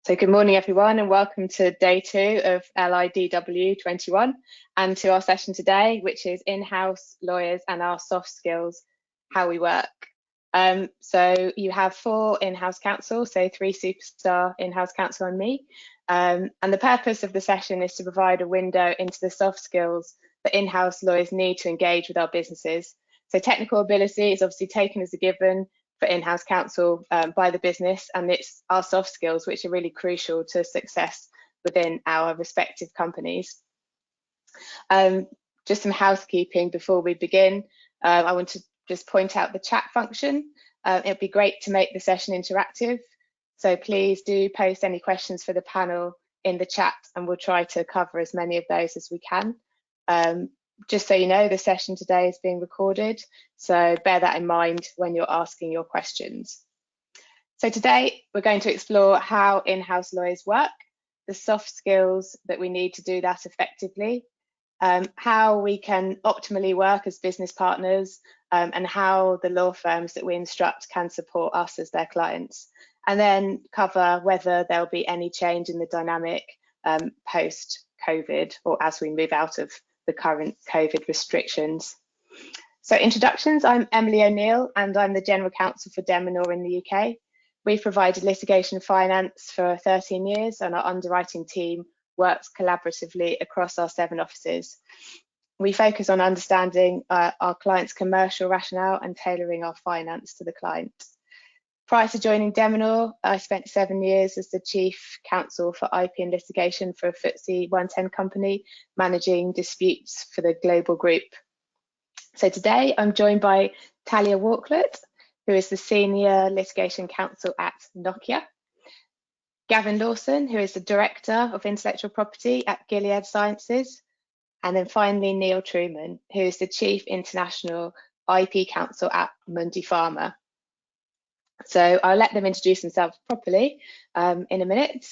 So good morning, everyone, and welcome to day 2 of LIDW 21 and to our session today, which is in-house lawyers and our soft skills, how we work. So you have 4 in-house counsel, so 3 superstar in-house counsel and me. And the purpose of the session is to provide a window into the soft skills that in-house lawyers need to engage with our businesses. So technical ability is obviously taken as a given for in-house counsel by the business, and it's our soft skills which are really crucial to success within our respective companies. Just some housekeeping before we begin. I want to just point out the chat function. It'd be great to make the session interactive, so please do post any questions for the panel in the chat and we'll try to cover as many of those as we can. Just so you know, the session today is being recorded, so bear that in mind when you're asking your questions. So today we're going to explore how in-house lawyers work, the soft skills that we need to do that effectively, how we can optimally work as business partners, and how the law firms that we instruct can support us as their clients, and then cover whether there'll be any change in the dynamic post-COVID or as we move out of the current COVID restrictions. So introductions, I'm Emily O'Neill and I'm the General Counsel for Deminor in the UK. We've provided litigation finance for 13 years and our underwriting team works collaboratively across our 7 offices. We focus on understanding our clients' commercial rationale and tailoring our finance to the client. Prior to joining Deminor, I spent 7 years as the Chief Counsel for IP and Litigation for a FTSE 110 company, managing disputes for the global group. So today I'm joined by Taliah Walklett, who is the Senior Litigation Counsel at Nokia, Gavin Lawson, who is the Director of Intellectual Property at Gilead Sciences, and then finally Neil Truman, who is the Chief International IP Counsel at Mundi Pharma. So I'll let them introduce themselves properly in a minute,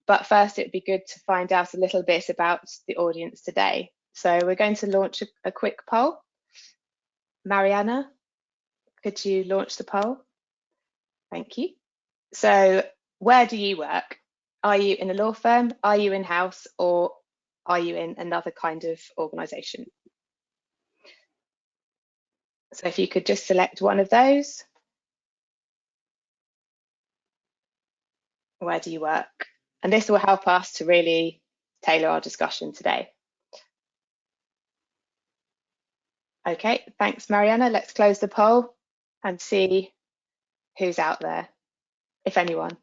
but first it would be good to find out a little bit about the audience today. So we're going to launch a quick poll. Mariana, could you launch the poll? Thank you. So where do you work? Are you in a law firm? Are you in-house, or are you in another kind of organisation? So if you could just select one of those. Where do you work? And this will help us to really tailor our discussion today. Okay, thanks, Mariana. Let's close the poll and see who's out there, if anyone.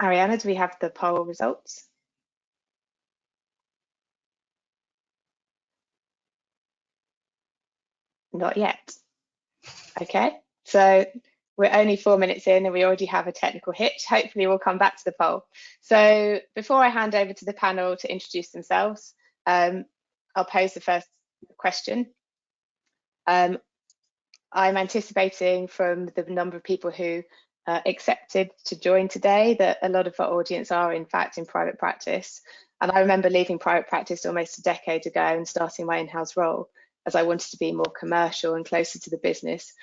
Ariana, do we have the poll results? Not yet. Okay, so we're only 4 minutes in and we already have a technical hitch. Hopefully we'll come back to the poll. So before I hand over to the panel to introduce themselves, I'll pose the first question. I'm anticipating from the number of people who accepted to join today that a lot of our audience are in fact in private practice. And I remember leaving private practice almost a decade ago and starting my in-house role, as I wanted to be more commercial and closer to the business.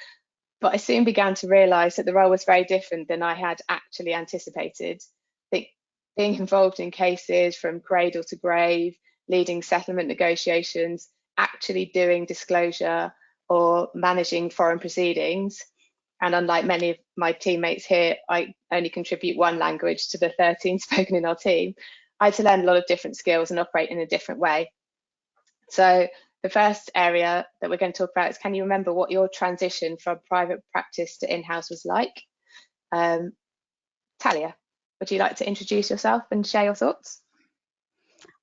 But I soon began to realise that the role was very different than I had actually anticipated. I think being involved in cases from cradle to grave, leading settlement negotiations, actually doing disclosure or managing foreign proceedings, and unlike many of my teammates here, I only contribute 1 language to the 13 spoken in our team. I had to learn a lot of different skills and operate in a different way. So the first area that we're going to talk about is, can you remember what your transition from private practice to in-house was like? Taliah, would you like to introduce yourself and share your thoughts?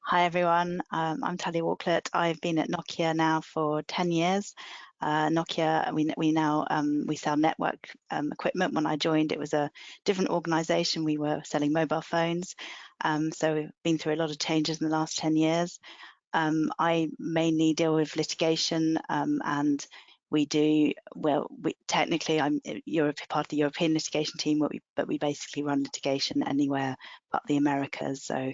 Hi everyone, I'm Taliah Walklett. I've been at Nokia now for 10 years. Nokia, we sell network equipment. When I joined, it was a different organisation. We were selling mobile phones. So we've been through a lot of changes in the last 10 years. I mainly deal with litigation, and technically I'm part of the European litigation team, but we basically run litigation anywhere but the Americas. So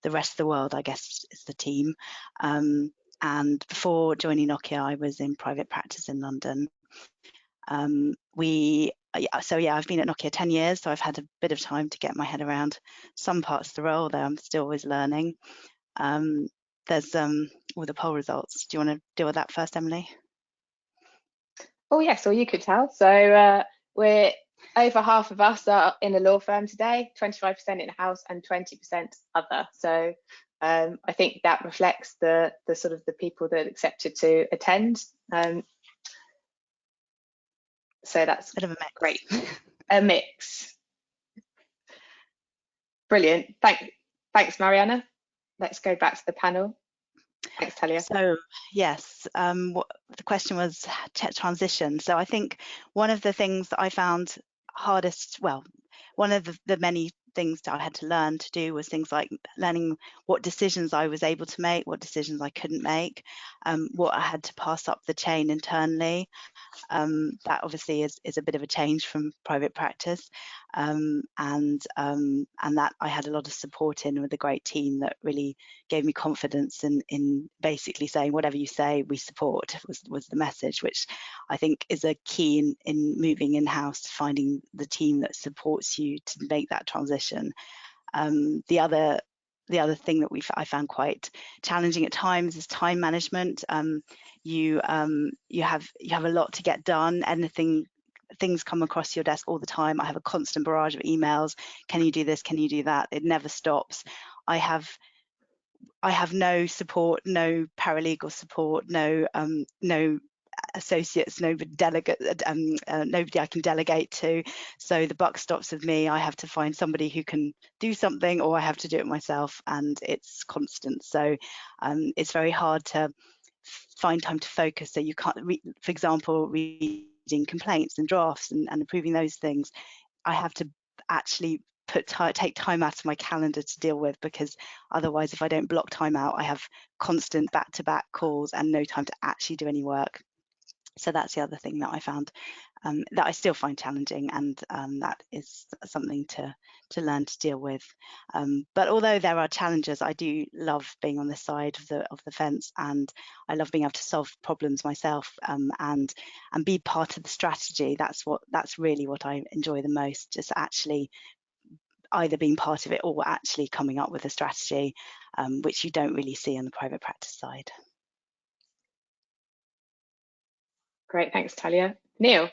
the rest of the world, I guess, is the team. And before joining Nokia, I was in private practice in London. So yeah, I've been at Nokia 10 years, so I've had a bit of time to get my head around some parts of the role, though I'm still always learning. There's all the poll results. Do you want to deal with that first, Emily? Oh yes, or you could tell. So we're over half of us are in a law firm today, 25% in-house and 20% other. So I think that reflects the sort of the people that accepted to attend. So that's Bit of a mix. Great. A mix. Brilliant. Thanks, Mariana. Let's go back to the panel. Thanks, Taliah. So yes, the question was transition. So I think one of the things that I found hardest, well, one of the many things that I had to learn to do was things like learning what decisions I was able to make, what decisions I couldn't make, what I had to pass up the chain internally. That obviously is a bit of a change from private practice, and that I had a lot of support in with a great team that really gave me confidence in basically saying whatever you say we support was the message, which I think is a key in moving in-house, finding the team that supports you to make that transition. The other thing that I found quite challenging at times is time management. You have a lot to get done. Things come across your desk all the time. I have a constant barrage of emails. Can you do this? Can you do that? It never stops. I have no support, no paralegal support, no associates, nobody I can delegate to. So the buck stops with me. I have to find somebody who can do something, or I have to do it myself, and it's constant. So it's very hard to find time to focus. So you can't, for example, reading complaints and drafts and approving those things. I have to actually take time out of my calendar to deal with, because otherwise, if I don't block time out, I have constant back-to-back calls and no time to actually do any work. So that's the other thing that I found that I still find challenging, and that is something to learn to deal with. But although there are challenges, I do love being on this side of the fence, and I love being able to solve problems myself and be part of the strategy. That's really what I enjoy the most, just actually either being part of it or actually coming up with a strategy, which you don't really see on the private practice side. Great, thanks, Taliah. Neil.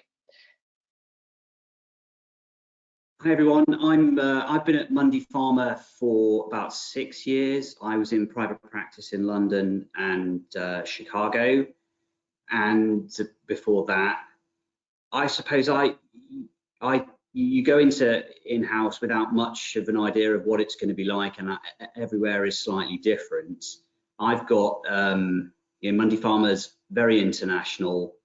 Hi everyone, I've been at Mundy Pharma for about 6 years. I was in private practice in London and Chicago, and before that, I suppose you go into in-house without much of an idea of what it's going to be like, and everywhere is slightly different. I've got Mundy Pharma's very international.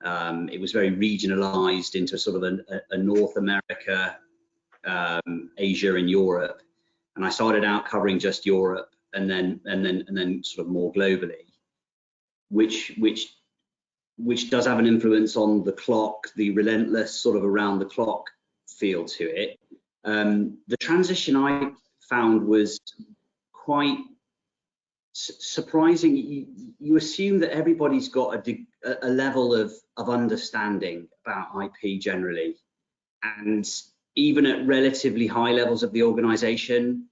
It was very regionalized into sort of a North America, Asia and Europe, and I started out covering just Europe, and then sort of more globally, which does have an influence on the clock, the relentless sort of around the clock feel to it. The transition I found was quite surprising. You assume that everybody's got a level of understanding about IP generally, and even at relatively high levels of the organization,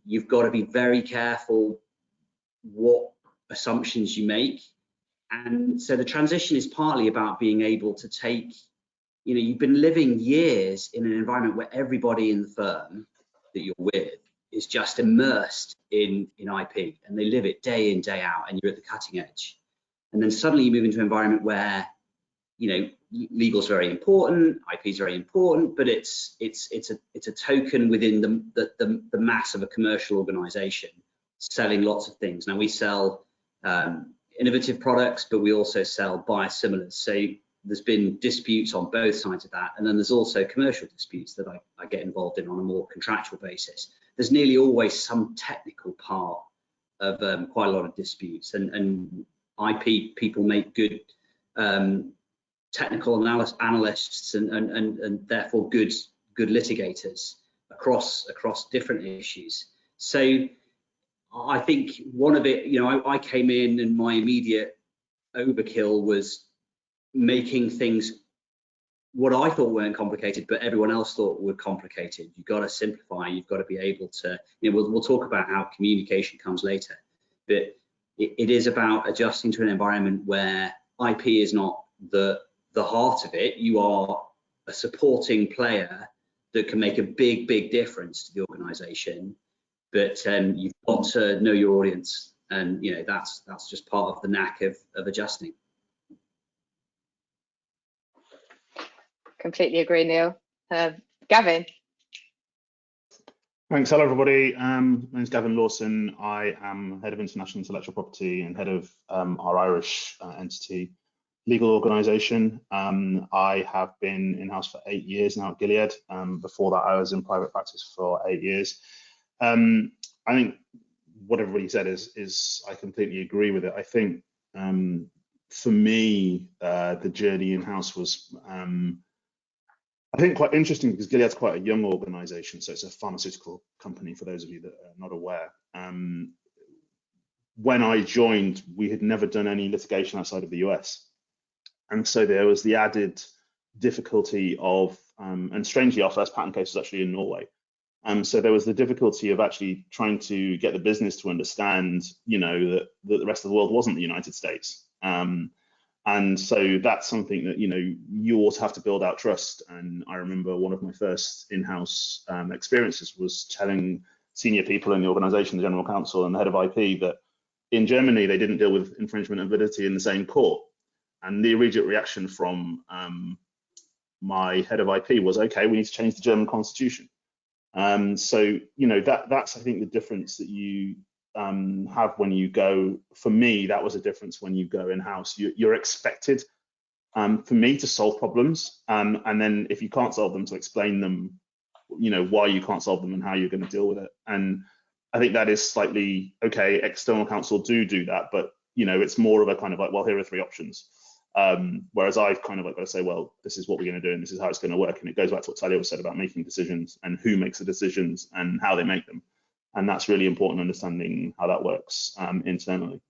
you've got to be very careful what assumptions you make. And so the transition is partly about being able to take, you've been living years in an environment where everybody in the firm that you're with is just immersed in IP, and they live it day in, day out, and you're at the cutting edge. And then suddenly you move into an environment where, legal's very important, IP is very important, but it's a token within the mass of a commercial organization selling lots of things. Now we sell innovative products, but we also sell biosimilars. So there's been disputes on both sides of that, and then there's also commercial disputes that I get involved in on a more contractual basis. There's nearly always some technical part of quite a lot of disputes, and IP people make good technical analysts and therefore good litigators across different issues. So I think one of it, I came in and my immediate overkill was making things what I thought weren't complicated, but everyone else thought were complicated. You've got to simplify. You've got to be able to, we'll talk about how communication comes later, but it is about adjusting to an environment where IP is not the heart of it. You are a supporting player that can make a big difference to the organization, but you've got to know your audience, and that's just part of the knack of adjusting. Completely agree, Neil. Gavin. Thanks. Hello, everybody. My name is Gavin Lawson. I am head of international intellectual property and head of our Irish entity legal organisation. I have been in-house for 8 years now at Gilead. Before that, I was in private practice for 8 years. I think what everybody said is I completely agree with it. I think for me, the journey in-house was I think quite interesting because Gilead's quite a young organisation, so it's a pharmaceutical company for those of you that are not aware. When I joined, we had never done any litigation outside of the US. And so there was the added difficulty of, and strangely, our first patent case was actually in Norway. So there was the difficulty of actually trying to get the business to understand, that the rest of the world wasn't the United States. And so that's something that, you also have to build out trust. And I remember one of my first in-house experiences was telling senior people in the organization, the general counsel and the head of IP, that in Germany, they didn't deal with infringement and validity in the same court. And the immediate reaction from my head of IP was, okay, we need to change the German constitution. So, that's, I think, the difference that you have when you go. For me, that was a difference when you go in-house. You're expected, for me, to solve problems, and then if you can't solve them, to explain them, why you can't solve them and how you're going to deal with it. And I think that is slightly, okay, external counsel do that, but it's more of a kind of like, well, here are 3 options. Whereas I've kind of got to say, well, this is what we're going to do and this is how it's going to work. And it goes back to what Taliah said about making decisions and who makes the decisions and how they make them. And that's really important, understanding how that works internally.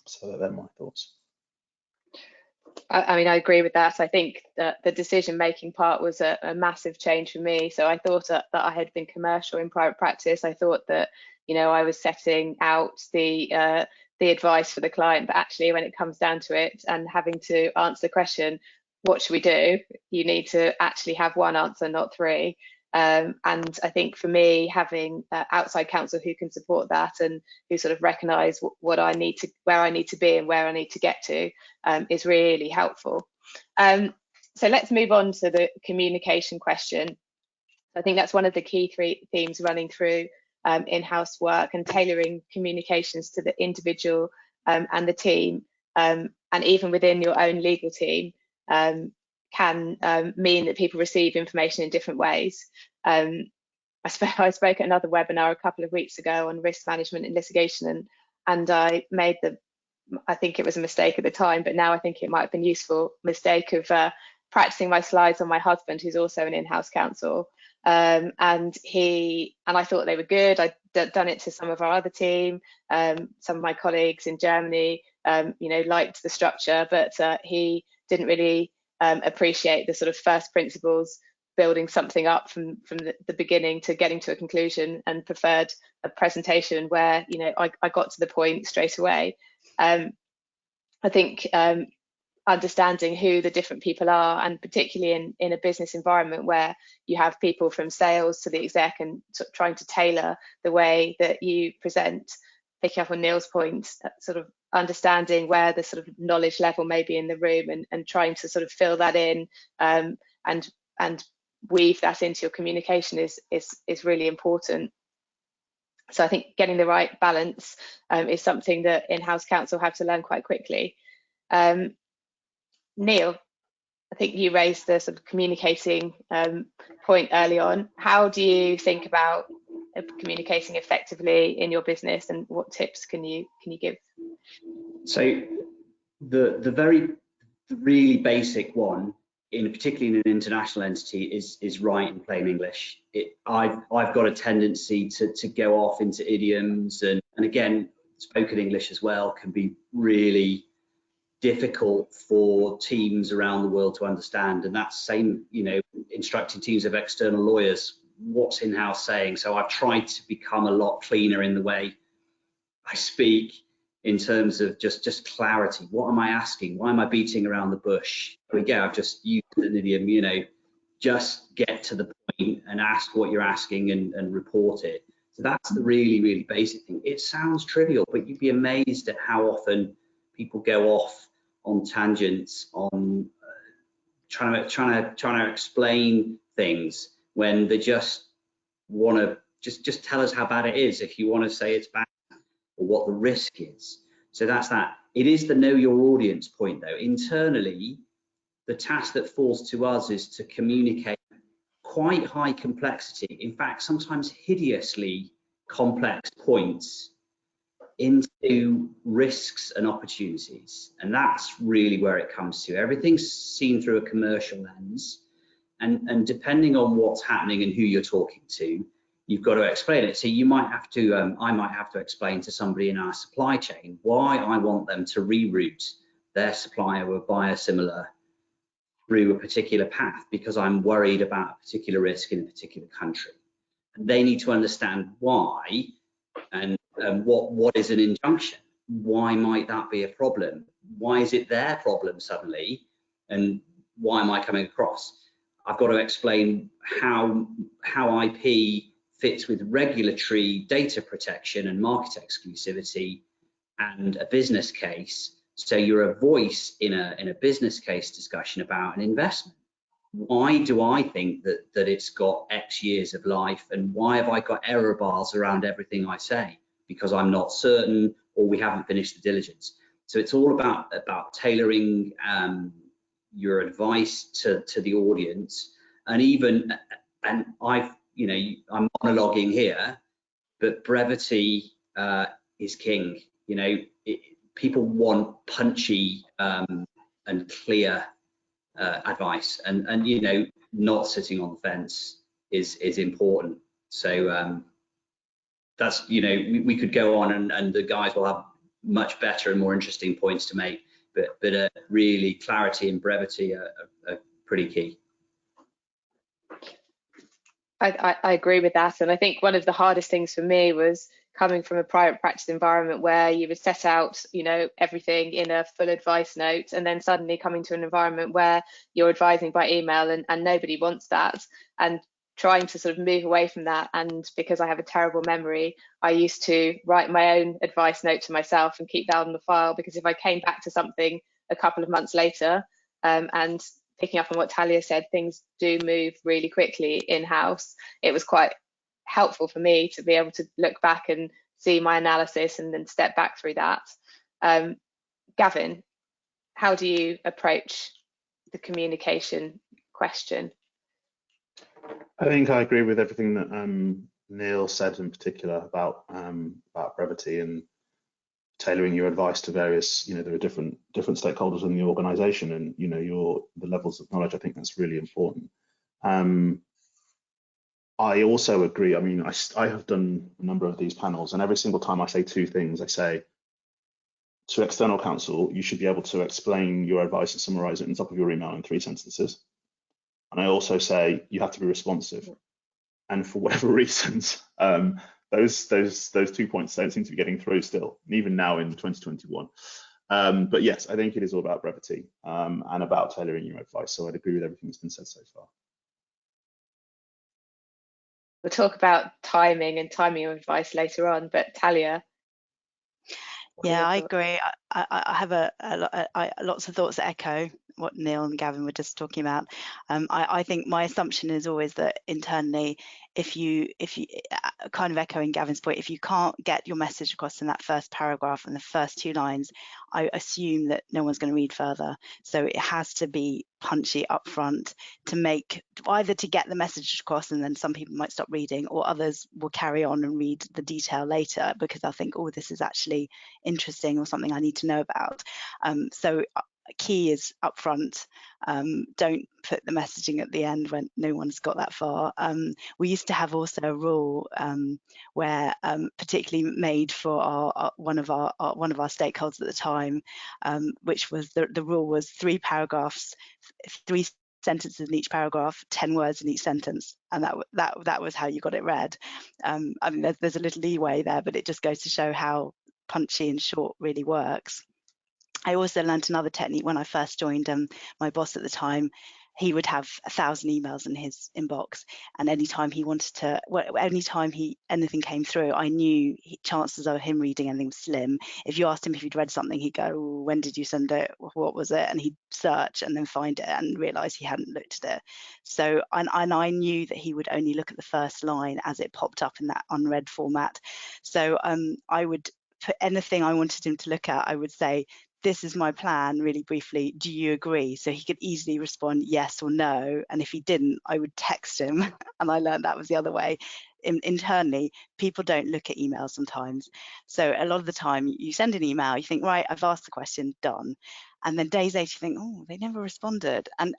So they're my thoughts. I mean, I agree with that. I think that the decision-making part was a massive change for me. So I thought that I had been commercial in private practice. I thought that, I was setting out the advice for the client, but actually when it comes down to it and having to answer the question, what should we do? You need to actually have one answer, not 3. And I think for me, having outside counsel who can support that and who sort of recognise what I need to, where I need to be and where I need to get to, is really helpful. So let's move on to the communication question. I think that's one of the key 3 themes running through in-house work, and tailoring communications to the individual and the team, and even within your own legal team, can mean that people receive information in different ways. I spoke at another webinar a couple of weeks ago on risk management in litigation, and I made I think it was a mistake at the time, but now I think it might have been useful, mistake of practicing my slides on my husband, who's also an in-house counsel. And I thought they were good. I'd done it to some of our other team, some of my colleagues in Germany, liked the structure, but he didn't really appreciate the sort of first principles, building something up from the beginning to getting to a conclusion, and preferred a presentation where I got to the point straight away. I think understanding who the different people are, and particularly in a business environment where you have people from sales to the exec, and sort of trying to tailor the way that you present, picking up on Neil's point, sort of understanding where the sort of knowledge level may be in the room, and trying to sort of fill that in, and weave that into your communication is really important. So I think getting the right balance is something that in-house counsel have to learn quite quickly. Neil, I think you raised the sort of communicating point early on. How do you think about communicating effectively in your business, and what tips can you give? So the really basic one, particularly in an international entity, is write in plain English. I've got a tendency to go off into idioms and And again, spoken English as well can be really difficult for teams around the world to understand. And that's same, you know, instructing teams of external lawyers, what's in-house saying. So I've tried to become a lot cleaner in the way I speak, in terms of just clarity. What am I asking? Why am I beating around the bush? Again, I've just used an idiom, you know, just get to the point and ask what you're asking and report it. So that's the really, really basic thing. It sounds trivial, but you'd be amazed at how often people go off on tangents on trying to explain things when they just want to just tell us how bad it is if you want to say it's bad, or what the risk is. So that's that. It is the know your audience point though. Internally, the task that falls to us is to communicate quite high complexity, in fact, sometimes hideously complex points into risks and opportunities. And that's really where it comes to. Everything's seen through a commercial lens. And depending on what's happening and who you're talking to, you've got to explain it. So you might have to, I might have to explain to somebody in our supply chain why I want them to reroute their supplier or biosimilar through a particular path, because I'm worried about a particular risk in a particular country. And they need to understand why, and what is an injunction? Why might that be a problem? Why is it their problem suddenly? And why am I coming across? I've got to explain how IP fits with regulatory data protection and market exclusivity and a business case. So you're a voice in a business case discussion about an investment. Why do I think that it's got X years of life, and why have I got error bars around everything I say? Because I'm not certain, or we haven't finished the diligence. So it's all about tailoring your advice to the audience, and I'm monologuing here, but brevity is king. You know, people want punchy and clear advice, and you know, not sitting on the fence is important. So that's, you know, we could go on, and the guys will have much better and more interesting points to make, but really clarity and brevity are pretty key. I agree with that, and I think one of the hardest things for me was coming from a private practice environment where you would set out, you know, everything in a full advice note, and then suddenly coming to an environment where you're advising by email, and nobody wants that, and trying to sort of move away from that. And because I have a terrible memory, I used to write my own advice note to myself and keep that on the file, because if I came back to something a couple of months later, and picking up on what Taliah said, things do move really quickly in-house. It was quite helpful for me to be able to look back and see my analysis and then step back through that. Gavin, how do you approach the communication question? I think I agree with everything that Neil said, in particular about brevity and tailoring your advice to various, you know, there are different stakeholders in the organization, and you know, the levels of knowledge. I think that's really important. I also agree. I mean, I have done a number of these panels, and every single time I say two things. I say to external counsel, you should be able to explain your advice and summarize it in top of your email in 3 sentences. And I also say you have to be responsive. And for whatever reasons, those 2 points don't seem to be getting through still, even now in 2021. But yes, I think it is all about brevity and about tailoring your advice. So I'd agree with everything that's been said so far. We'll talk about timing and timing of advice later on, but Taliah. Yeah, I agree. I have lots of thoughts that echo what Neil and Gavin were just talking about. I think my assumption is always that internally, if you kind of echoing Gavin's point, if you can't get your message across in that first paragraph and the first 2 lines, I assume that no one's going to read further. So it has to be punchy up front to make, either to get the message across, and then some people might stop reading, or others will carry on and read the detail later because I think, oh, this is actually interesting or something I need to know about. So key is upfront. Don't put the messaging at the end when no one's got that far. We used to have also a rule where, particularly made for one of our stakeholders at the time, which was the rule was 3 paragraphs, 3 sentences in each paragraph, 10 words in each sentence, and that was how you got it read. I mean, there's a little leeway there, but it just goes to show how punchy and short really works. I also learned another technique when I first joined. My boss at the time, he would have 1,000 emails in his inbox, and anytime he wanted to, anytime anything came through, I knew chances of him reading anything was slim. If you asked him if he'd read something, he'd go, "When did you send it? What was it?" And he'd search and then find it and realise he hadn't looked at it. So, and I knew that he would only look at the first line as it popped up in that unread format. So I would put anything I wanted him to look at, I would say, "This is my plan, really briefly, do you agree?" So he could easily respond yes or no, and if he didn't, I would text him. And I learned that was the other way. Internally, people don't look at emails sometimes, so a lot of the time you send an email, you think, right, I've asked the question, done, and then days later you think, oh, they never responded, and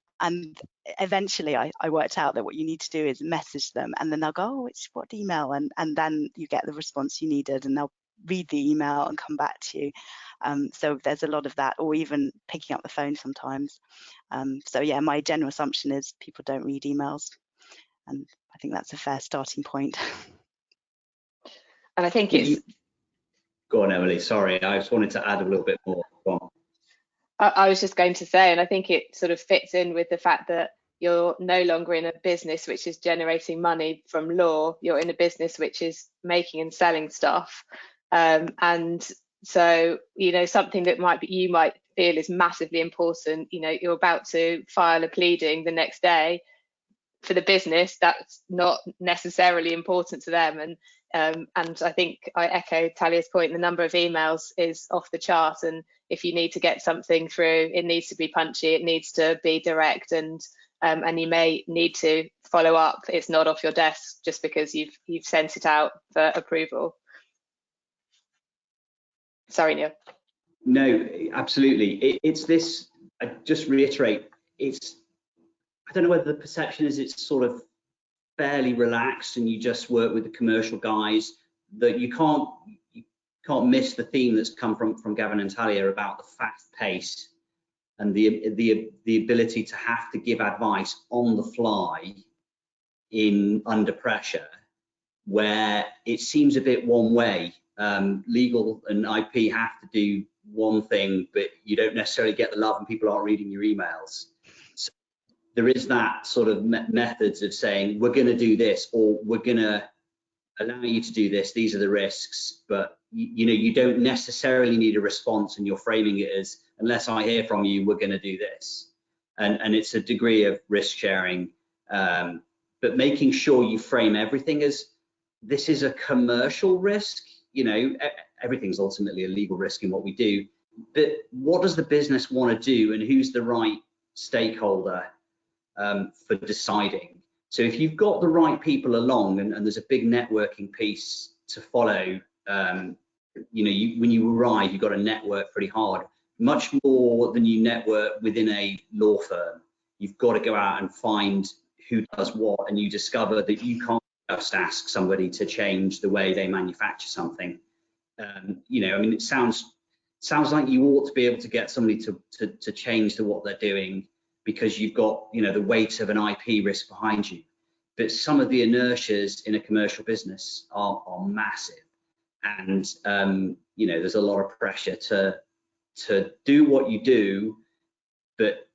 eventually I worked out that what you need to do is message them, and then they'll go, oh, what email, and then you get the response you needed, and they'll read the email and come back to you. So there's a lot of that, or even picking up the phone sometimes. So yeah, my general assumption is people don't read emails, and I think that's a fair starting point. And I think it's... Go on, Emily, sorry, I just wanted to add a little bit more. Go on. I was just going to say, and I think it sort of fits in with the fact that you're no longer in a business which is generating money from law, you're in a business which is making and selling stuff. And so, you know, something that you might feel is massively important, you know, you're about to file a pleading the next day. For the business, that's not necessarily important to them. And I think I echo Taliah's point, the number of emails is off the chart. And if you need to get something through, it needs to be punchy, it needs to be direct, and you may need to follow up. It's not off your desk just because you've sent it out for approval. Sorry, Neil. No, absolutely. It's this, I just reiterate, I don't know whether the perception is it's sort of fairly relaxed and you just work with the commercial guys, that you can't miss the theme that's come from Gavin and Taliah about the fast pace and the ability to have to give advice on the fly under pressure, where it seems a bit one way. Legal and IP have to do one thing, but you don't necessarily get the love and people aren't reading your emails. So there is that sort of methods of saying, we're going to do this, or we're going to allow you to do this, these are the risks, but you know, you don't necessarily need a response, and you're framing it as, unless I hear from you, we're going to do this. And it's a degree of risk sharing, but making sure you frame everything as, this is a commercial risk. You know, everything's ultimately a legal risk in what we do, but what does the business want to do, and who's the right stakeholder for deciding? So if you've got the right people along, and there's a big networking piece to follow, you know, when you arrive, you've got to network pretty hard, much more than you network within a law firm. You've got to go out and find who does what, and you discover that you can't just ask somebody to change the way they manufacture something. You know, I mean, it sounds like you ought to be able to get somebody to change what they're doing, because you've got, you know, the weight of an IP risk behind you. But some of the inertias in a commercial business are massive, and you know, there's a lot of pressure to do what you do, but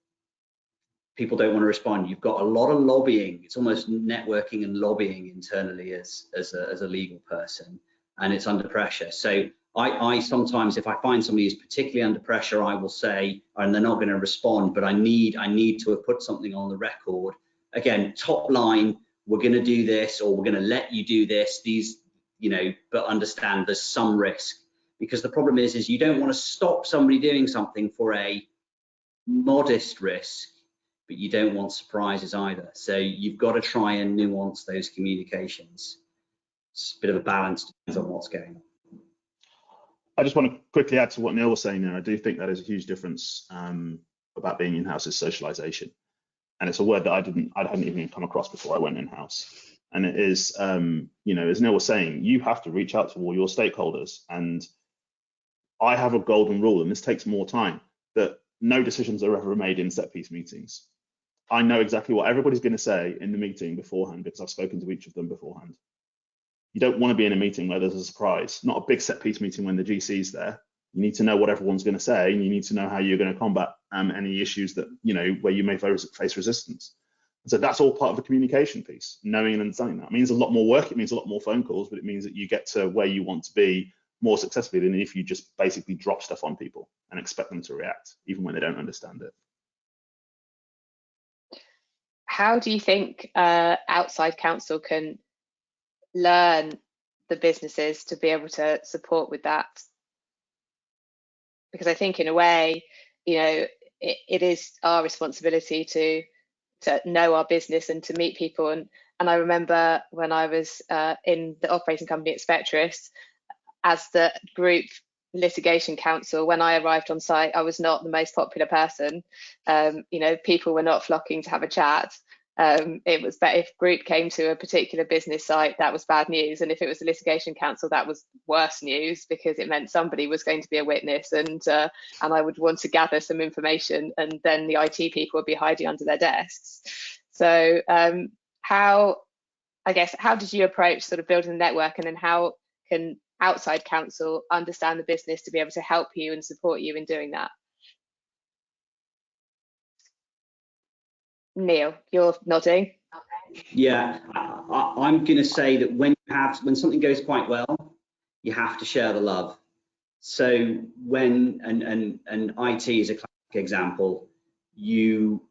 people don't want to respond. You've got a lot of lobbying. It's almost networking and lobbying internally as a legal person, and it's under pressure. So I sometimes, if I find somebody who's particularly under pressure, I will say, and they're not going to respond, but I need to have put something on the record. Again, top line, we're going to do this, or we're going to let you do this. These, you know, but understand there's some risk, because the problem is you don't want to stop somebody doing something for a modest risk, but you don't want surprises either. So you've got to try and nuance those communications. It's a bit of a balance, depends on what's going on. I just want to quickly add to what Neil was saying there. I do think that is a huge difference about being in-house is socialization. And it's a word that I hadn't even come across before I went in-house. And it is, you know, as Neil was saying, you have to reach out to all your stakeholders. And I have a golden rule, and this takes more time, that no decisions are ever made in set piece meetings. I know exactly what everybody's going to say in the meeting beforehand because I've spoken to each of them beforehand. You don't want to be in a meeting where there's a surprise, not a big set piece meeting when the GC's there. You need to know what everyone's going to say, and you need to know how you're going to combat any issues that, you know, where you may face resistance. And so that's all part of the communication piece, knowing and understanding that. It means a lot more work, it means a lot more phone calls, but it means that you get to where you want to be more successfully than if you just basically drop stuff on people and expect them to react, even when they don't understand it. How do you think outside counsel can learn the businesses to be able to support with that? Because I think in a way, you know, it is our responsibility to know our business and to meet people. And I remember when I was in the operating company at Spectris, as the group litigation counsel, when I arrived on site, I was not the most popular person. You know, people were not flocking to have a chat. It was that if group came to a particular business site, that was bad news, and if it was a litigation counsel, that was worse news because it meant somebody was going to be a witness, and I would want to gather some information, and then the IT people would be hiding under their desks. So how did you approach sort of building the network, and then how can outside counsel understand the business to be able to help you and support you in doing that? Neil, you're nodding. Yeah, I'm going to say that when something goes quite well, you have to share the love. So when and IT is a classic example, you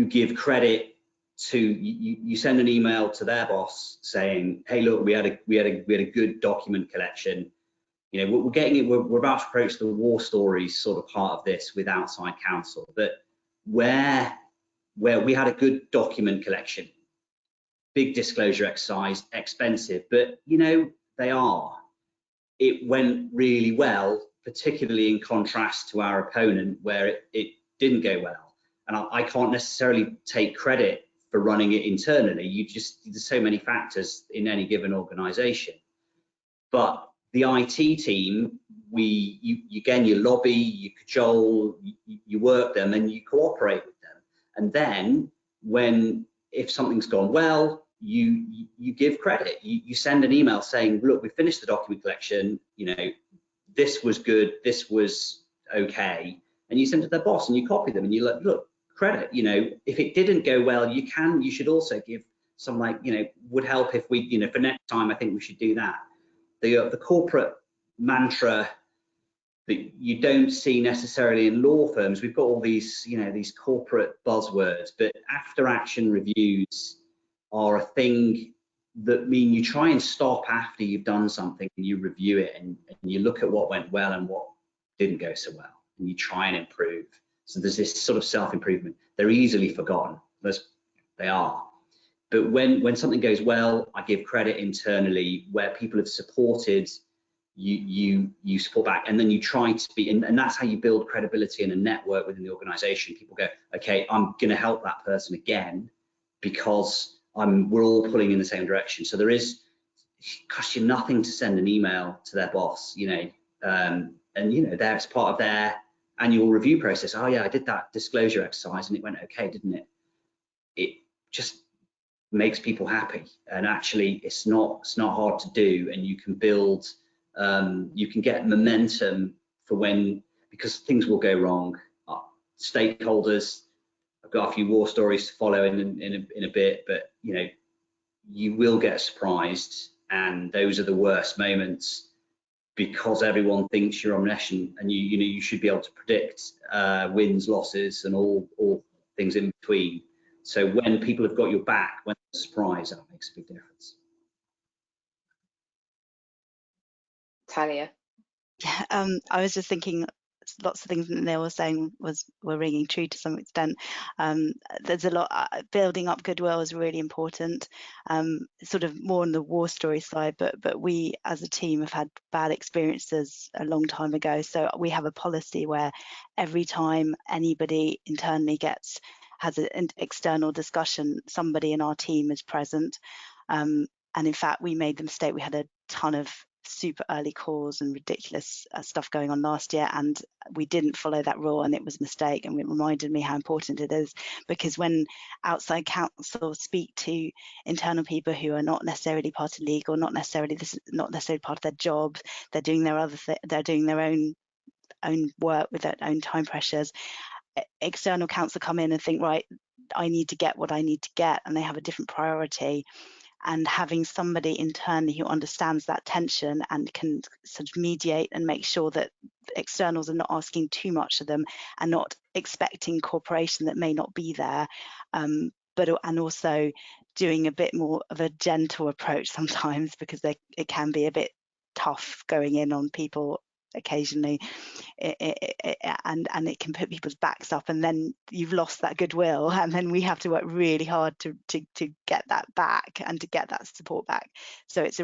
give credit to you send an email to their boss saying, hey, look, we had a good document collection. You know, we're getting it. We're about to approach the war stories sort of part of this with outside counsel, but where we had a good document collection, big disclosure exercise, expensive, but you know, it went really well, particularly in contrast to our opponent where it didn't go well. And I can't necessarily take credit for running it internally. There's so many factors in any given organization. But the IT team, you lobby, you cajole, you work them and you cooperate with them. And then if something's gone well, you give credit. You send an email saying, look, we finished the document collection, you know, this was good, this was okay. And you send it to their boss and you copy them and you look, credit, you know, if it didn't go well, you should also give some, like, you know, would help if we, you know, for next time, I think we should do that. The corporate mantra that you don't see necessarily in law firms. We've got all these, you know, these corporate buzzwords, but after action reviews are a thing that mean you try and stop after you've done something and you review it and you look at what went well and what didn't go so well and you try and improve. So there's this sort of self-improvement. They're easily forgotten. They are. But when something goes well, I give credit internally where people have supported. You support back, and then you try to be, and that's how you build credibility in a network within the organization. People go, okay, I'm going to help that person again because we're all pulling in the same direction. So it costs you nothing to send an email to their boss, you know, and you know, that's part of their annual review process. Oh yeah, I did that disclosure exercise and it went okay, didn't it? It just makes people happy, and actually it's not hard to do, and you can build. You can get momentum for because things will go wrong. Stakeholders, I've got a few war stories to follow in a bit, but you know, you will get surprised, and those are the worst moments because everyone thinks you're omniscient, and you know you should be able to predict wins, losses, and all things in between. So when people have got your back, when there's a surprise, that makes a big difference. Taliah. I was just thinking lots of things that Neil was saying were ringing true to some extent. There's a lot, building up goodwill is really important, sort of more on the war story side, but we as a team have had bad experiences a long time ago. So we have a policy where every time anybody internally has an external discussion, somebody in our team is present. And in fact, we made the mistake, we had a ton of super early calls and ridiculous stuff going on last year, and we didn't follow that rule, and it was a mistake, and it reminded me how important it is, because when outside counsel speak to internal people who are not necessarily part of legal, not necessarily part of their job, they're doing their they're doing their own work with their own time pressures. External counsel come in and think, right, I need to get what I need to get, and they have a different priority. And having somebody internally who understands that tension and can sort of mediate and make sure that externals are not asking too much of them and not expecting cooperation that may not be there, and also doing a bit more of a gentle approach sometimes, because it can be a bit tough going in on people occasionally, and it can put people's backs up, and then you've lost that goodwill, and then we have to work really hard to get that back and to get that support back. So it's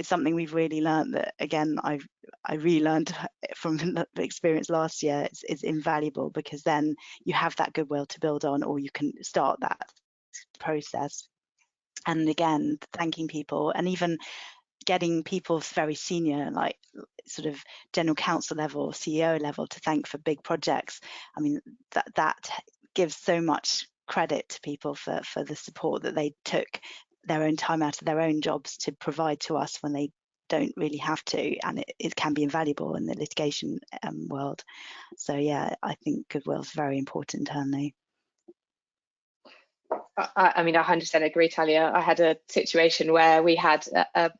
something we've really learned, that again I really learned from the experience last year. It's invaluable, because then you have that goodwill to build on, or you can start that process. And again, thanking people, and even getting people very senior, like sort of general counsel level, CEO level, to thank for big projects. I mean, that gives so much credit to people for the support that they took their own time out of their own jobs to provide to us when they don't really have to, and it can be invaluable in the litigation world. So yeah, I think goodwill is very important internally. I mean, I 100% agree, Taliah. I had a situation where we had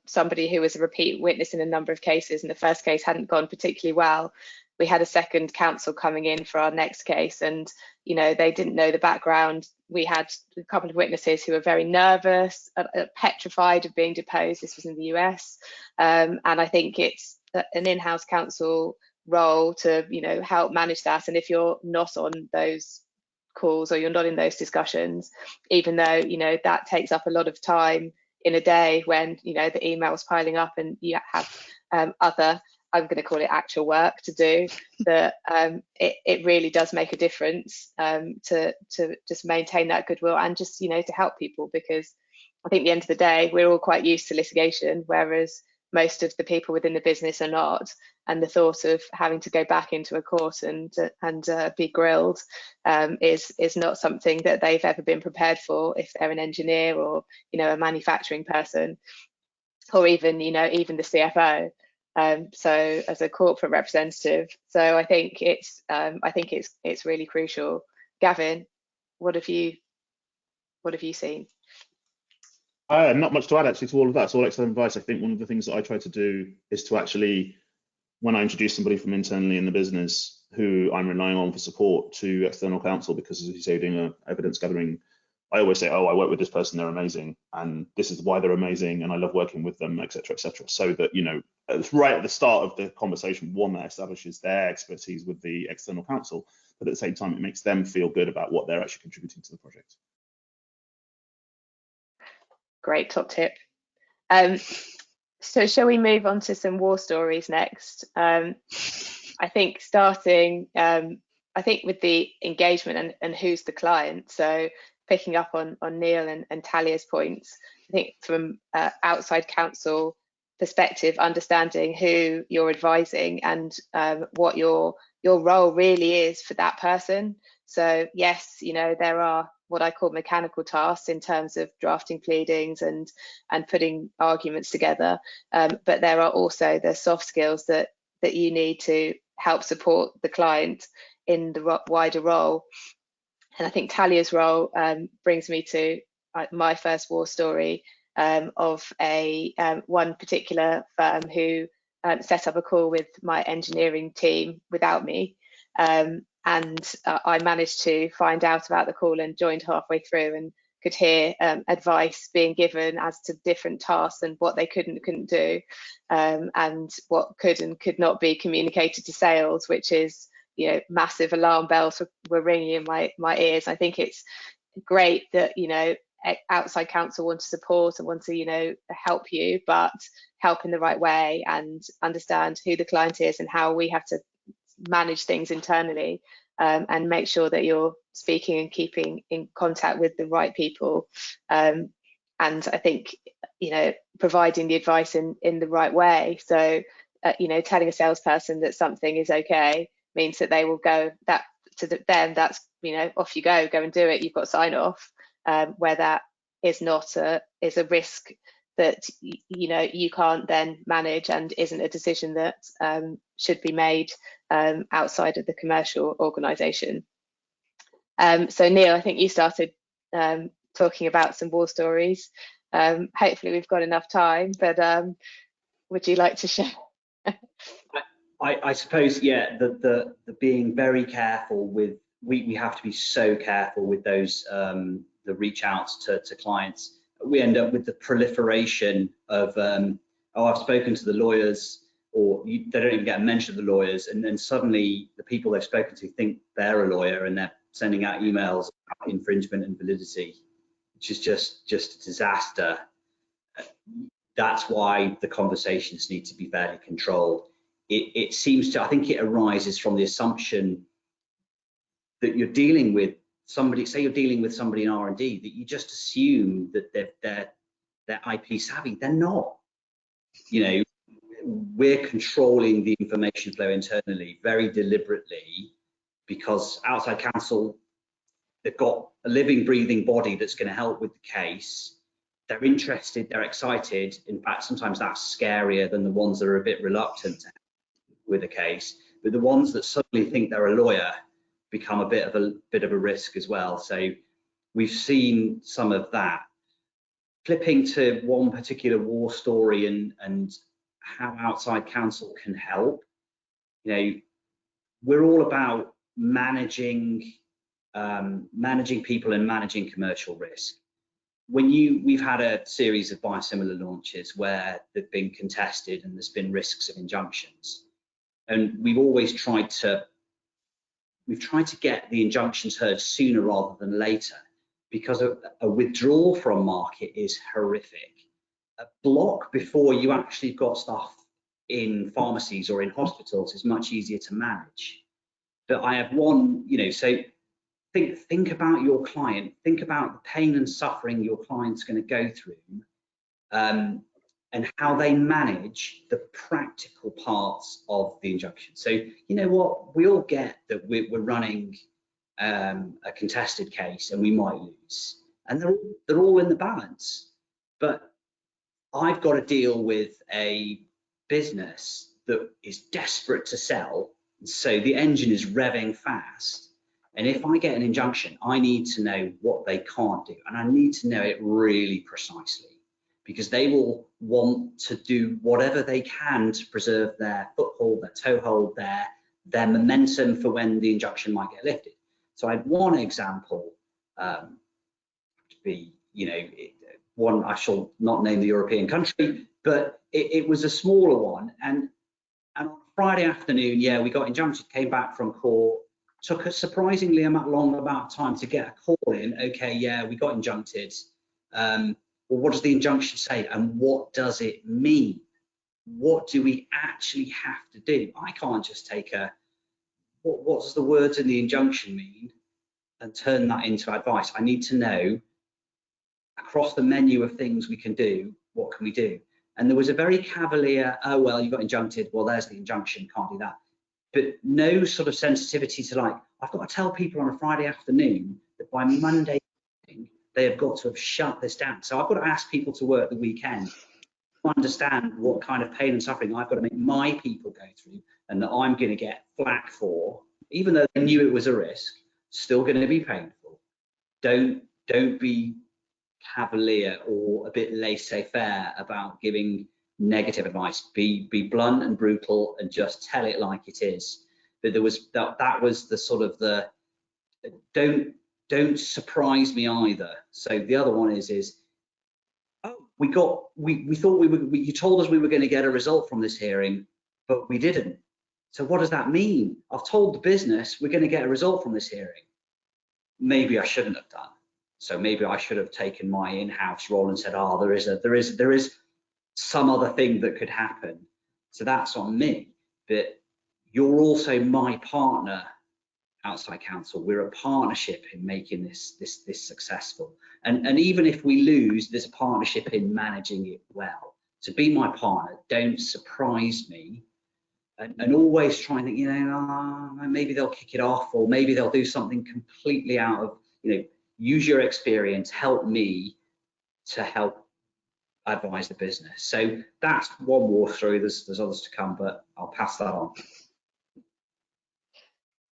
somebody who was a repeat witness in a number of cases, and the first case hadn't gone particularly well. We had a second counsel coming in for our next case, and they didn't know the background. We had a couple of witnesses who were very nervous, petrified of being deposed. This was in the US, and I think it's an in-house counsel role to help manage that. And if you're not on those calls, or you're not in those discussions, even though that takes up a lot of time in a day, when the emails piling up and you have other, I'm going to call it, actual work to do, that it really does make a difference to just maintain that goodwill, and just to help people, because I think at the end of the day we're all quite used to litigation, whereas most of the people within the business are not, and the thought of having to go back into a court and be grilled is not something that they've ever been prepared for, if they're an engineer or a manufacturing person, or even even the CFO. So as a corporate representative, so I think it's really crucial. Gavin, what have you seen? Not much to add actually to all of that. It's all excellent advice. I think one of the things that I try to do is to actually, when I introduce somebody from internally in the business who I'm relying on for support to external counsel, because as you say, doing evidence gathering, I always say, oh, I work with this person, they're amazing, and this is why they're amazing, and I love working with them, etc., etc. So that right at the start of the conversation, one, that establishes their expertise with the external counsel, but at the same time it makes them feel good about what they're actually contributing to the project. Great top tip. So shall we move on to some war stories next? I think starting, I think with the engagement and who's the client. So picking up on Neil and Taliah's points, I think from outside counsel perspective, understanding who you're advising and what your role really is for that person. So yes, there are what I call mechanical tasks in terms of drafting pleadings and putting arguments together, but there are also the soft skills that you need to help support the client in the wider role. And I think Taliah's role brings me to my first war story of one particular firm who set up a call with my engineering team without me. And I managed to find out about the call and joined halfway through, and could hear advice being given as to different tasks and what they couldn't do, and what could and could not be communicated to sales, which is, you know, massive alarm bells were ringing in my ears. I think it's great that, you know, outside counsel want to support and want to, you know, help you, but help in the right way and understand who the client is and how we have to manage things internally, and make sure that you're speaking and keeping in contact with the right people. And I think, you know, providing the advice in the right way. So, you know, telling a salesperson that something is okay means that they will go that to them. That's, you know, off you go and do it. You've got sign off. Where that is not is a risk that, you know, you can't then manage and isn't a decision that should be made outside of the commercial organisation. So Neil, I think you started talking about some war stories. Hopefully we've got enough time, but would you like to share? I suppose, yeah, the being very careful with, we have to be so careful with those the reach outs to clients. We end up with the proliferation of oh, I've spoken to the lawyers, or they don't even get a mention of the lawyers, and then suddenly the people they've spoken to think they're a lawyer and they're sending out emails about infringement and validity, which is just a disaster. That's why the conversations need to be fairly controlled. It seems to, I think it arises from the assumption that you're dealing with somebody, say you're dealing with somebody in R&D, that you just assume that they're IP savvy. They're not. You know, we're controlling the information flow internally very deliberately, because outside counsel, they've got a living, breathing body that's going to help with the case. They're interested, they're excited. In fact, sometimes that's scarier than the ones that are a bit reluctant with a case. But the ones that suddenly think they're a lawyer become a bit of a risk as well. So we've seen some of that. Flipping to one particular war story and how outside counsel can help. You know, we're all about managing people and managing commercial risk. We've had a series of biosimilar launches where they've been contested and there's been risks of injunctions, and we've always tried to get the injunctions heard sooner rather than later, because a withdrawal from market is horrific. A block before you actually got stuff in pharmacies or in hospitals is much easier to manage. But I have one, you know, so think about your client, think about the pain and suffering your client's going to go through, and how they manage the practical parts of the injunction. So, you know what, we all get that we're running a contested case and we might lose, and they're all in the balance. But I've got to deal with a business that is desperate to sell, so the engine is revving fast. And if I get an injunction, I need to know what they can't do, and I need to know it really precisely, because they will want to do whatever they can to preserve their foothold, their toehold, their momentum for when the injunction might get lifted. So I had one example to be, you know, one, I shall not name the European country, but it was a smaller one. And on Friday afternoon, yeah, we got injunction, came back from court, took a surprisingly long amount of time to get a call in. Okay, yeah, we got injuncted. Well, what does the injunction say, and what does it mean? What do we actually have to do? I can't just take what does the words in the injunction mean and turn that into advice. I need to know, across the menu of things we can do, what can we do? And there was a very cavalier, oh, well, you got injuncted, well, there's the injunction, can't do that. But no sort of sensitivity to, like, I've got to tell people on a Friday afternoon that by Monday evening, they have got to have shut this down. So I've got to ask people to work the weekend to understand what kind of pain and suffering I've got to make my people go through, and that I'm going to get flack for, even though they knew it was a risk, still going to be painful. Don't be cavalier or a bit laissez-faire about giving negative advice. Be blunt and brutal and just tell it like it is. But there was that was the sort of the don't don't surprise me either. So the other one is oh, we thought you told us we were going to get a result from this hearing, but we didn't. So what does that mean? I've told the business we're going to get a result from this hearing. Maybe I shouldn't have done. So maybe I should have taken my in-house role and said, oh, there is some other thing that could happen. So that's on me. But you're also my partner outside counsel. We're a partnership in making this successful. And even if we lose, there's a partnership in managing it well. So be my partner, don't surprise me, and always try and think, you know, maybe they'll kick it off, or maybe they'll do something completely out of, you know, use your experience, help me to help advise the business. So that's one walkthrough. There's others to come, but I'll pass that on.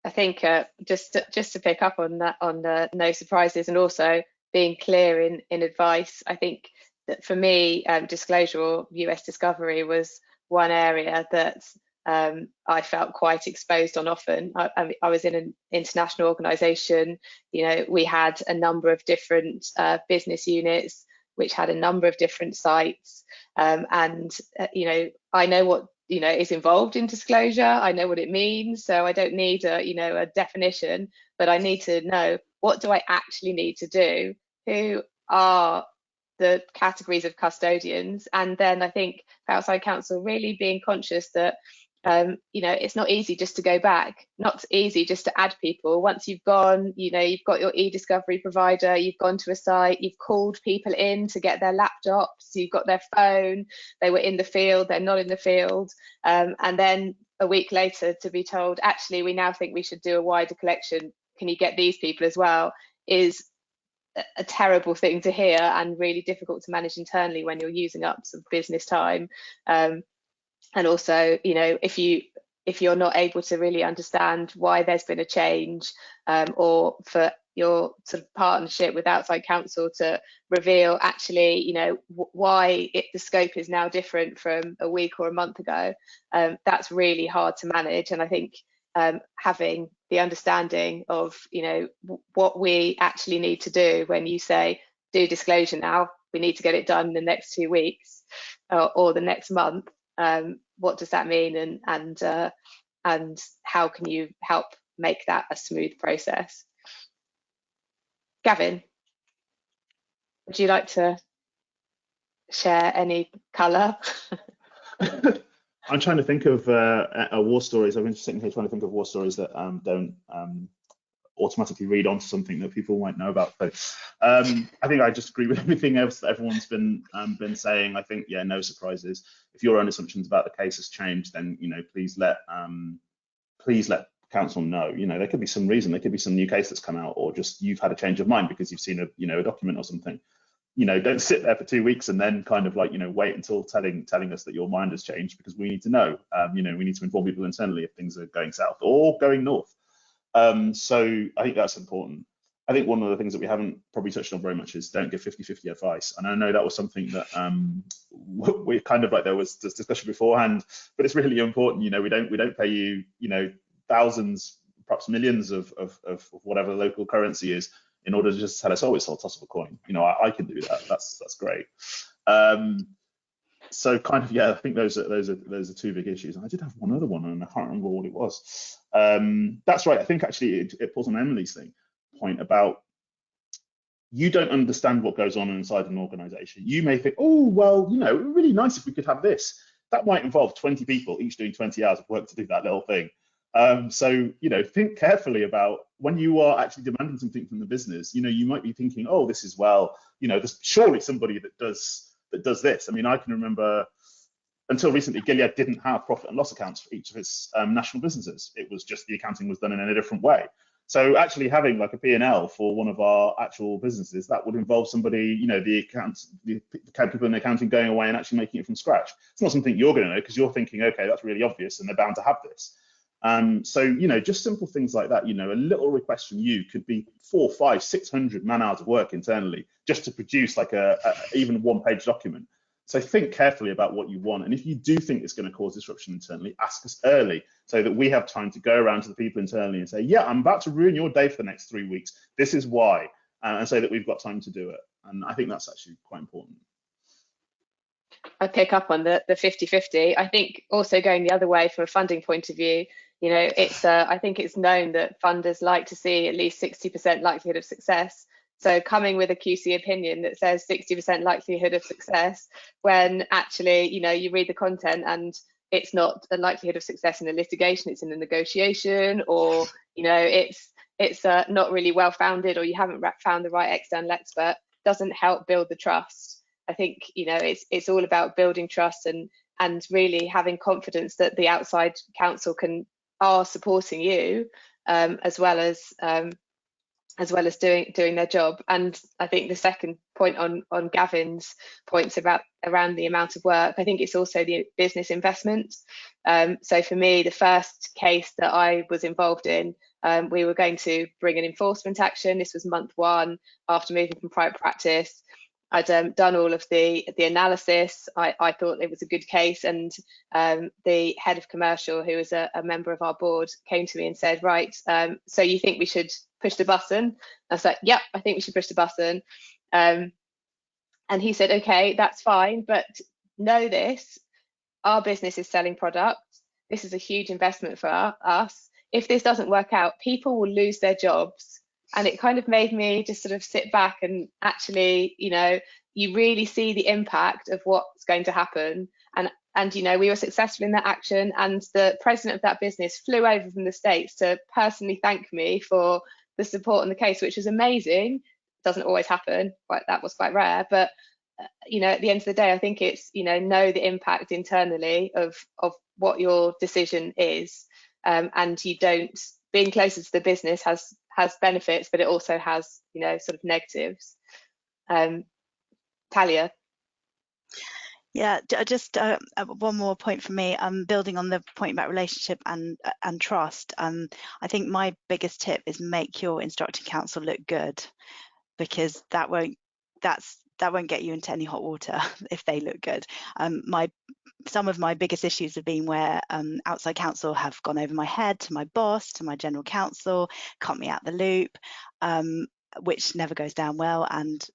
I think just to pick up on that, on the no surprises, and also being clear in advice. I think that for me, disclosure or US discovery was one area that I felt quite exposed on often. I was in an international organisation. You know, we had a number of different business units which had a number of different sites, and you know, I know what is involved in disclosure. I know what it means, so I don't need a definition, but I need to know, what do I actually need to do? Who are the categories of custodians? And then I think for outside counsel, really being conscious that it's not easy just to go back, not easy just to add people. Once you've gone, you've got your e-discovery provider, you've gone to a site, you've called people in to get their laptops, you've got their phone, they were in the field, they're not in the field, and then a week later to be told, actually, we now think we should do a wider collection, can you get these people as well, is a terrible thing to hear, and really difficult to manage internally when you're using up some business time. And also, if you're not able to really understand why there's been a change, or for your sort of partnership with outside counsel to reveal actually, why the scope is now different from a week or a month ago, that's really hard to manage. And I think having the understanding of, what we actually need to do when you say, do disclosure now, we need to get it done in the next 2 weeks or the next month. What does that mean, and how can you help make that a smooth process? Gavin, would you like to share any colour? I'm trying to think of war stories. I've been sitting here trying to think of war stories that don't automatically read onto something that people might know about. So I think I just agree with everything else that everyone's been saying. I think, yeah, no surprises. If your own assumptions about the case has changed, then please let counsel know. There could be some reason, there could be some new case that's come out, or just you've had a change of mind because you've seen a document or something. Don't sit there for 2 weeks and then kind of wait until telling us that your mind has changed, because we need to know. We need to inform people internally if things are going south or going north. So I think that's important. I think one of the things that we haven't probably touched on very much is don't give 50-50 advice. And I know that was something that we kind of there was this discussion beforehand, but it's really important. We don't pay you, thousands, perhaps millions of whatever the local currency is in order to just tell us, oh, it's all toss of a coin. I can do that. That's great. So kind of, yeah, I think those are two big issues. And I did have one other one, and I can't remember what it was. That's right. I think actually it pulls on Emily's point about you don't understand what goes on inside an organization. You may think, oh, well, it would be really nice if we could have this. That might involve 20 people, each doing 20 hours of work to do that little thing. So, think carefully about when you are actually demanding something from the business. You might be thinking, oh, this is, well, there's surely somebody that does this. I mean, I can remember until recently, Gilead didn't have profit and loss accounts for each of its national businesses. It was just the accounting was done in a different way. So actually having a P&L for one of our actual businesses, that would involve somebody, the people in the accounting going away and actually making it from scratch. It's not something you're going to know because you're thinking, okay, that's really obvious and they're bound to have this. So, just simple things like that, a little request from you could be 400, 500, 600 man hours of work internally just to produce a even one-page document. So think carefully about what you want. And if you do think it's going to cause disruption internally, ask us early so that we have time to go around to the people internally and say, yeah, I'm about to ruin your day for the next 3 weeks. This is why. And say that we've got time to do it. And I think that's actually quite important. I pick up on the 50-50. I think also going the other way from a funding point of view, you know, it's I think it's known that funders like to see at least 60% likelihood of success. So coming with a QC opinion that says 60% likelihood of success, when actually, you know, you read the content and it's not a likelihood of success in a litigation, it's in a negotiation, or, you know, it's not really well founded, or you haven't found the right external expert, doesn't help build the trust. I think, you know, it's all about building trust and really having confidence that the outside counsel are supporting you, as well as doing their job. And I think the second point on Gavin's points around the amount of work, I think it's also the business investment. So for me, the first case that I was involved in, we were going to bring an enforcement action. This was month 1 after moving from private practice. I'd done all of the analysis. I thought it was a good case, and the head of commercial, who was a member of our board, came to me and said, right, so you think we should push the button? I was like, yep, I think we should push the button. And he said, okay, that's fine, but know this, our business is selling products. This is a huge investment for us. If this doesn't work out, people will lose their jobs. And it kind of made me just sort of sit back and actually, you know, you really see the impact of what's going to happen. And you know, we were successful in that action, and the president of that business flew over from the States to personally thank me for the support on the case, which was amazing. Doesn't always happen, but that was quite rare. But you know, at the end of the day, I think it's, you know the impact internally of what your decision is, and you don't, being closer to the business has benefits, but it also has, you know, sort of negatives. Taliah. Yeah, just one more point for me. Building on the point about relationship and trust. I think my biggest tip is make your instructing counsel look good, because that won't get you into any hot water if they look good. Some of my biggest issues have been where outside counsel have gone over my head to my boss, to my general counsel, cut me out the loop, which never goes down well. And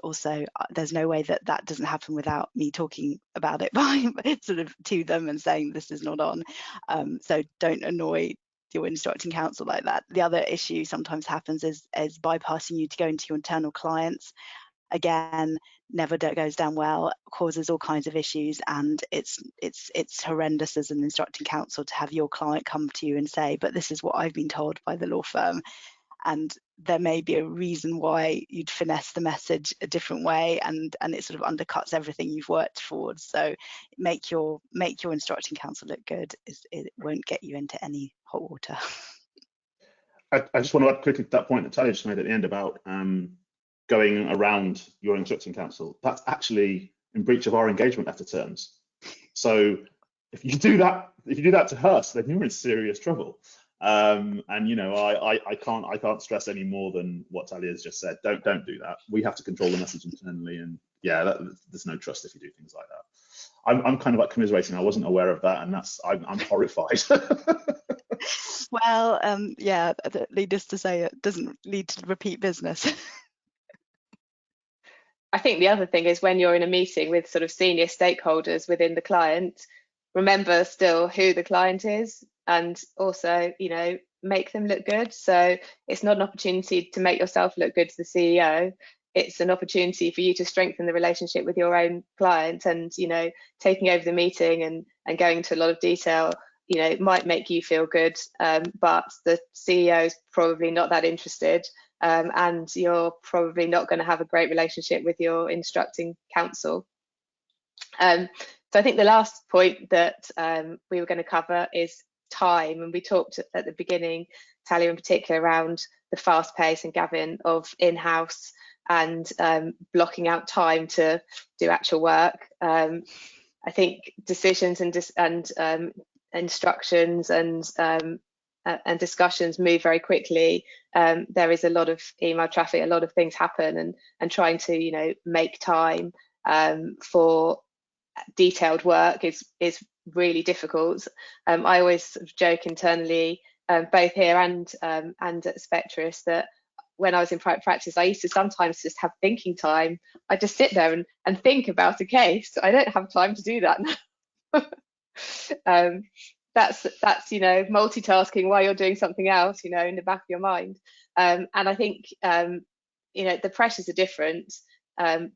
also there's no way that doesn't happen without me talking about it sort of to them and saying this is not on. So don't annoy your instructing counsel like that. The other issue sometimes happens is bypassing you to go into your internal clients. Again, never goes down well, causes all kinds of issues, and it's horrendous as an instructing counsel to have your client come to you and say, but this is what I've been told by the law firm, and there may be a reason why you'd finesse the message a different way, and it sort of undercuts everything you've worked towards. So make your instructing counsel look good. It won't get you into any hot water. I just want to add quickly to that point that Taliah just made at the end about going around your instructing counsel. That's actually in breach of our engagement letter terms. So if you do that to us, then you're in serious trouble. And you know, I can't stress any more than what Taliah has just said. Don't do that. We have to control the message internally, and yeah, there's no trust if you do things like that. I'm kind of like commiserating. I wasn't aware of that, and I'm horrified. Well, yeah, needless to say, it doesn't lead to repeat business. I think the other thing is, when you're in a meeting with sort of senior stakeholders within the client, remember still who the client is, and also, you know, make them look good. So it's not an opportunity to make yourself look good to the CEO. It's an opportunity for you to strengthen the relationship with your own client, and, you know, taking over the meeting and going into a lot of detail, you know, might make you feel good, but the CEO is probably not that interested. And you're probably not going to have a great relationship with your instructing counsel. So I think the last point that we were going to cover is time, and we talked at the beginning, Taliah in particular, around the fast pace, and Gavin, of in-house and blocking out time to do actual work. I think decisions and instructions and discussions move very quickly. There is a lot of email traffic, a lot of things happen, and trying to, you know, make time for detailed work is really difficult. I always sort of joke internally, both here and at Spectris, that when I was in private practice, I used to sometimes just have thinking time. I just sit there and think about a case. I don't have time to do that now. That's you know, multitasking while you're doing something else, you know, in the back of your mind. And I think you know, the pressures are different.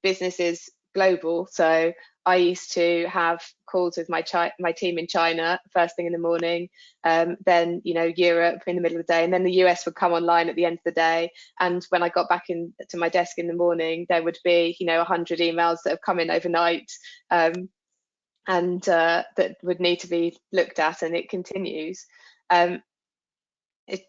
Business is global, so I used to have calls with my team in China first thing in the morning, then you know, Europe in the middle of the day, and then the US would come online at the end of the day. And when I got back to my desk in the morning, there would be, you know, 100 emails that have come in overnight, and that would need to be looked at, and it continues. It'd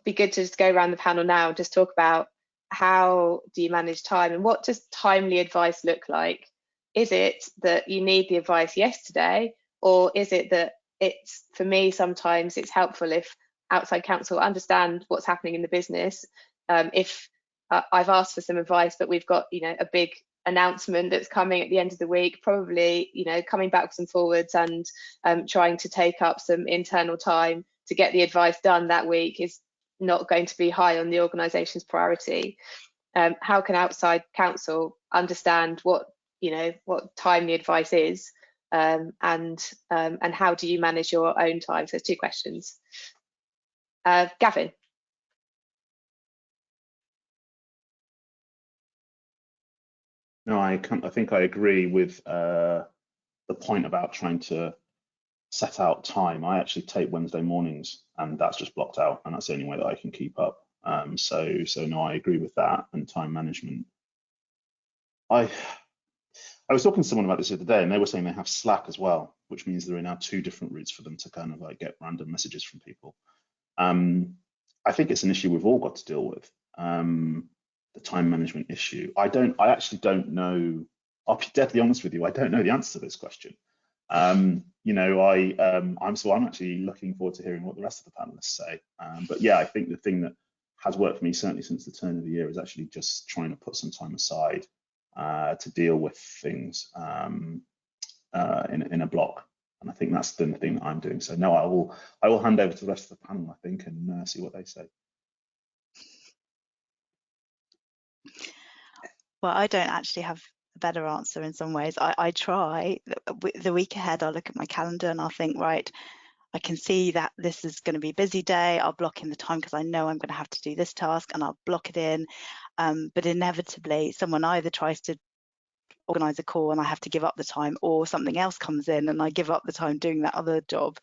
be good to just go around the panel now and just talk about how do you manage time, and what does timely advice look like? Is it that you need the advice yesterday, or is it that it's, for me, sometimes it's helpful if outside counsel understand what's happening in the business. If I've asked for some advice, but we've got, you know, a big announcement that's coming at the end of the week, probably, you know, coming backwards and forwards and trying to take up some internal time to get the advice done that week is not going to be high on the organisation's priority. How can outside counsel understand what, you know, what timely advice is, and how do you manage your own time? So there's two questions. Gavin. No, I think I agree with the point about trying to set out time. I actually take Wednesday mornings, and that's just blocked out, and that's the only way that I can keep up. So no, I agree with that, and time management. I was talking to someone about this the other day, and they were saying they have Slack as well, which means there are now two different routes for them to kind of like get random messages from people. I think it's an issue we've all got to deal with, the time management issue. I actually don't know. I'll be deadly honest with you. I don't know the answer to this question. You know, I'm actually looking forward to hearing what the rest of the panelists say. But yeah, I think the thing that has worked for me, certainly since the turn of the year, is actually just trying to put some time aside to deal with things in a block, and I think that's the thing that I'm doing. So no, I will hand over to the rest of the panel, I think, and see what they say. Well, I don't actually have a better answer in some ways. I try. The week ahead, I'll look at my calendar and I'll think, right, I can see that this is going to be a busy day. I'll block in the time because I know I'm going to have to do this task, and I'll block it in. But inevitably, someone either tries to organize a call and I have to give up the time, or something else comes in and I give up the time doing that other job,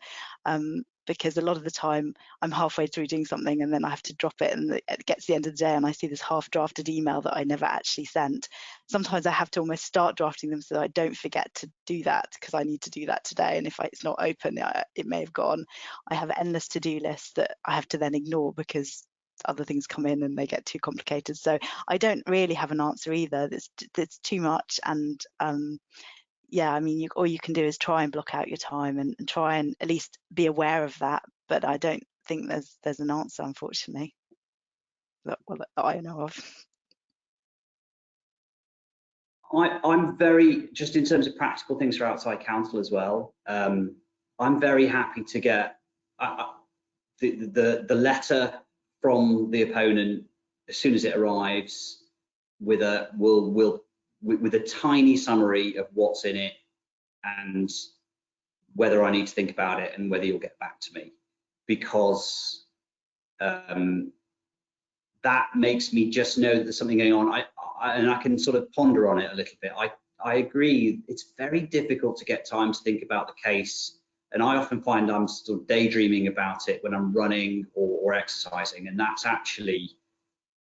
because a lot of the time I'm halfway through doing something and then I have to drop it, and it gets to the end of the day and I see this half drafted email that I never actually sent. Sometimes I have to almost start drafting them so that I don't forget to do that, because I need to do that today, and if it's not open, it may have gone. I have endless to-do lists that I have to then ignore because other things come in and they get too complicated. So I don't really have an answer either. There's too much, and yeah, I mean, all you can do is try and block out your time and try and at least be aware of that. But I don't think there's an answer, unfortunately, that I know of. I'm very, just in terms of practical things for outside counsel as well, I'm very happy to get the letter from the opponent as soon as it arrives with a with a tiny summary of what's in it and whether I need to think about it and whether you'll get back to me, because that makes me just know that there's something going on, and I can sort of ponder on it a little bit. I agree, it's very difficult to get time to think about the case, and I often find I'm sort of daydreaming about it when I'm running or exercising, and that's actually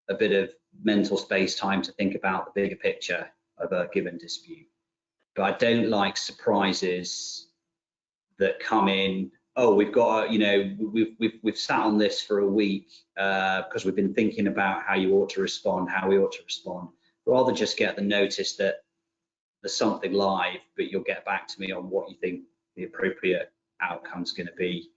a bit of mental space time to think about the bigger picture of a given dispute. But I don't like surprises that come in. Oh, we've got, you know, we've sat on this for a week because we've been thinking about how you ought to respond, how we ought to respond. Rather just get the notice that there's something live, but you'll get back to me on what you think the appropriate outcome's going to be.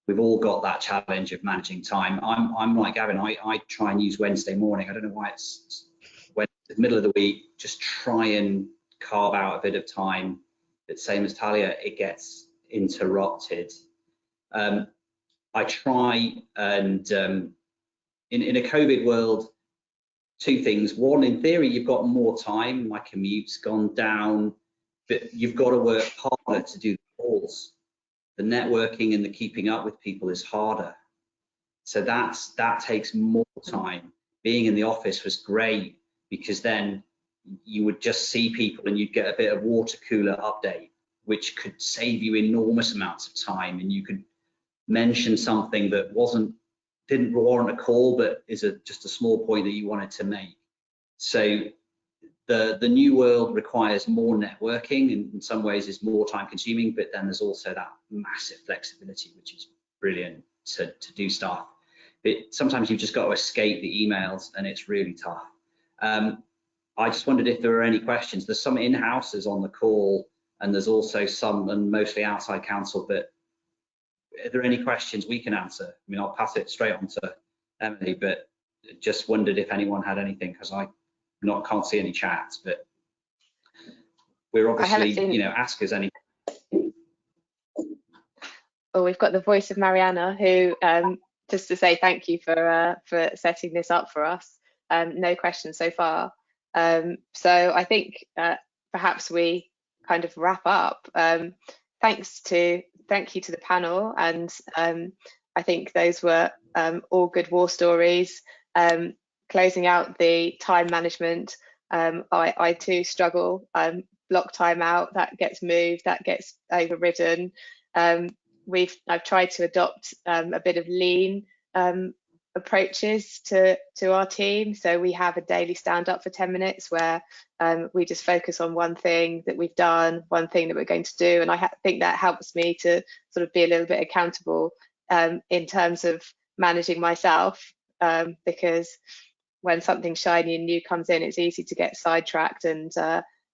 We've all got that challenge of managing time. I'm like Gavin. I try and use Wednesday morning. I don't know why it's the middle of the week. Just try and carve out a bit of time but same as Taliah, it gets interrupted. I try and in a COVID world, two things. One, in theory, you've got more time. My commute's gone down, but you've got to work harder to do the calls. The networking and the keeping up with people is harder. So that takes more time. Being in the office was great because then you would just see people and you'd get a bit of water cooler update, which could save you enormous amounts of time, and you could mention something that didn't warrant a call, but is just a small point that you wanted to make. So the new world requires more networking, and in some ways is more time consuming, but then there's also that massive flexibility, which is brilliant to do stuff. But sometimes you've just got to escape the emails, and it's really tough. I just wondered if there were any questions. There's some in-houses on the call, and there's also some, and mostly outside counsel, but are there any questions we can answer? I mean, I'll pass it straight on to Emily, but just wondered if anyone had anything, because I can't see any chats, but we're obviously, ask us any. Well, we've got the voice of Mariana, who just to say thank you for setting this up for us. No questions so far. So I think perhaps we kind of wrap up. Thank you to the panel, and I think those were all good war stories. Closing out the time management, I too struggle. Block time out, that gets moved, that gets overridden. I've tried to adopt a bit of lean approaches to our team. So we have a daily stand up for 10 minutes where we just focus on one thing that we've done, one thing that we're going to do. And I think that helps me to sort of be a little bit accountable in terms of managing myself, because when something shiny and new comes in, it's easy to get sidetracked, and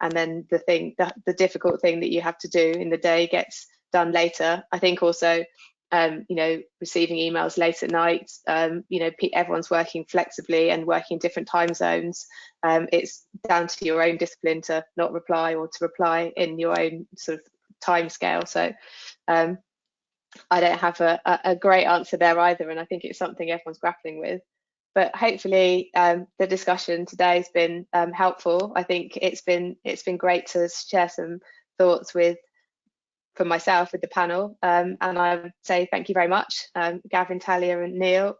then the difficult thing that you have to do in the day gets done later. I think also receiving emails late at night, everyone's working flexibly and working in different time zones. It's down to your own discipline to not reply, or to reply in your own sort of time scale. So I don't have a great answer there either, and I think it's something everyone's grappling with. But hopefully the discussion today has been helpful. I think it's been great to share some thoughts for myself with the panel, and I would say thank you very much, Gavin, Taliah and Neil.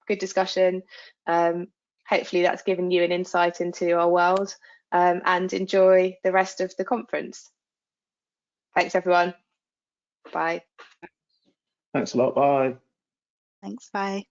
Good discussion. Hopefully that's given you an insight into our world, and enjoy the rest of the conference. Thanks everyone. Bye. Thanks a lot. Bye. Thanks. Bye.